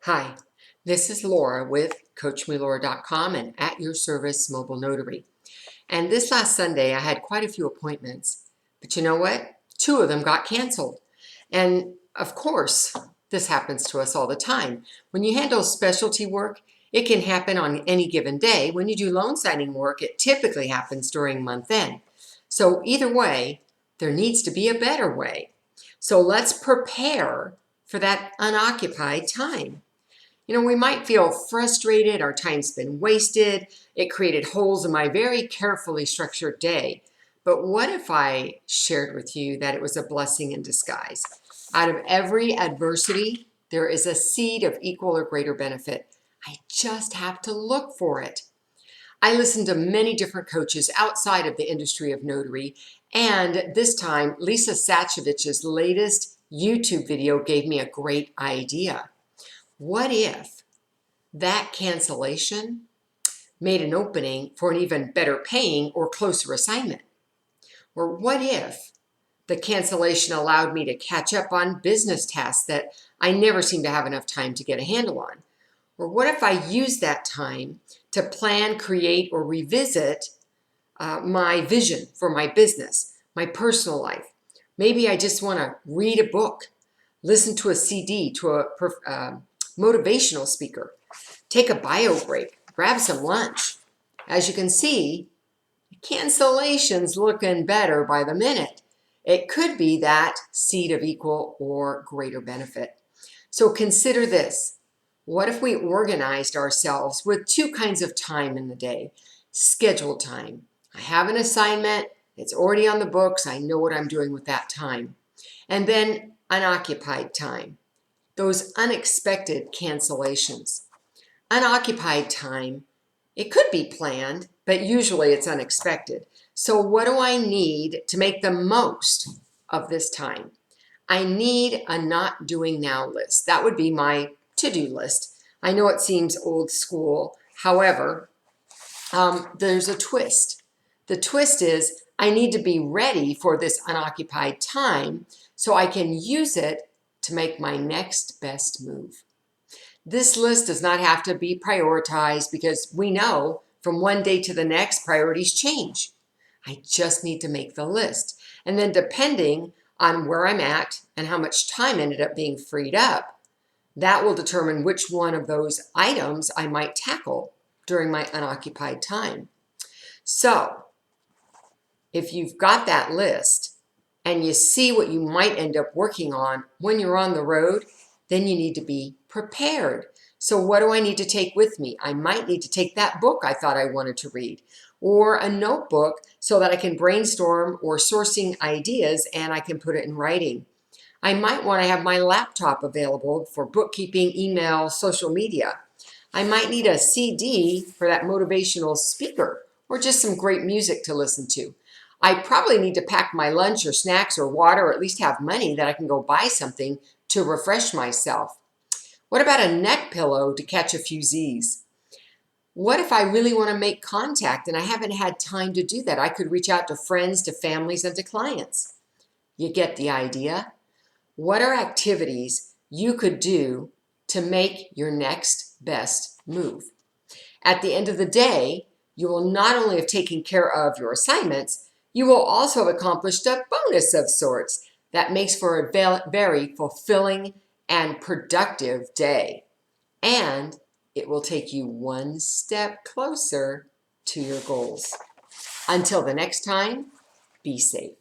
Hi, this is Laura with CoachMeLaura.com and At Your Service Mobile Notary. And this last Sunday, I had quite a few appointments, but you know what? Two of them got canceled. And of course, this happens to us all the time. When you handle specialty work, it can happen on any given day. When you do loan signing work, it typically happens during month end. So either way, there needs to be a better way. So let's prepare for that unoccupied time. We might feel frustrated, our time's been wasted, it created holes in my very carefully structured day. But what if I shared with you that it was a blessing in disguise? Out of every adversity, there is a seed of equal or greater benefit. I just have to look for it. I listened to many different coaches outside of the industry of notary, and this time, Lisa Sasevich's latest YouTube video gave me a great idea. What if that cancellation made an opening for an even better paying or closer assignment? Or what if the cancellation allowed me to catch up on business tasks that I never seem to have enough time to get a handle on? Or what if I use that time to plan, create, or revisit my vision for my business, my personal life? Maybe I just want to read a book, listen to a CD, to a motivational speaker, take a bio break, grab some lunch. As you can see, cancellation's looking better by the minute. It could be that seed of equal or greater benefit. So consider this. What if we organized ourselves with two kinds of time in the day? Scheduled time. I have an assignment. It's already on the books. I know what I'm doing with that time. And then unoccupied time. Those unexpected cancellations. Unoccupied time, it could be planned, but usually it's unexpected. So what do I need to make the most of this time? I need a not doing now list. That would be my to-do list. I know it seems old school. However, there's a twist. The twist is I need to be ready for this unoccupied time so I can use it to make my next best move. This list does not have to be prioritized because we know from one day to the next, priorities change. I just need to make the list. And then depending on where I'm at and how much time ended up being freed up, that will determine which one of those items I might tackle during my unoccupied time. So if you've got that list and you see what you might end up working on when you're on the road, then you need to be prepared. So what do I need to take with me? I might need to take that book I thought I wanted to read, or a notebook so that I can brainstorm or sourcing ideas and I can put it in writing. I might want to have my laptop available for bookkeeping, email, social media. I might need a CD for that motivational speaker or just some great music to listen to. I probably need to pack my lunch or snacks or water, or at least have money that I can go buy something to refresh myself. What about a neck pillow to catch a few Z's? What if I really want to make contact and I haven't had time to do that? I could reach out to friends, to families, and to clients. You get the idea. What are activities you could do to make your next best move? At the end of the day, you will not only have taken care of your assignments, you will also have accomplished a bonus of sorts that makes for a very fulfilling and productive day. And it will take you one step closer to your goals. Until the next time, be safe.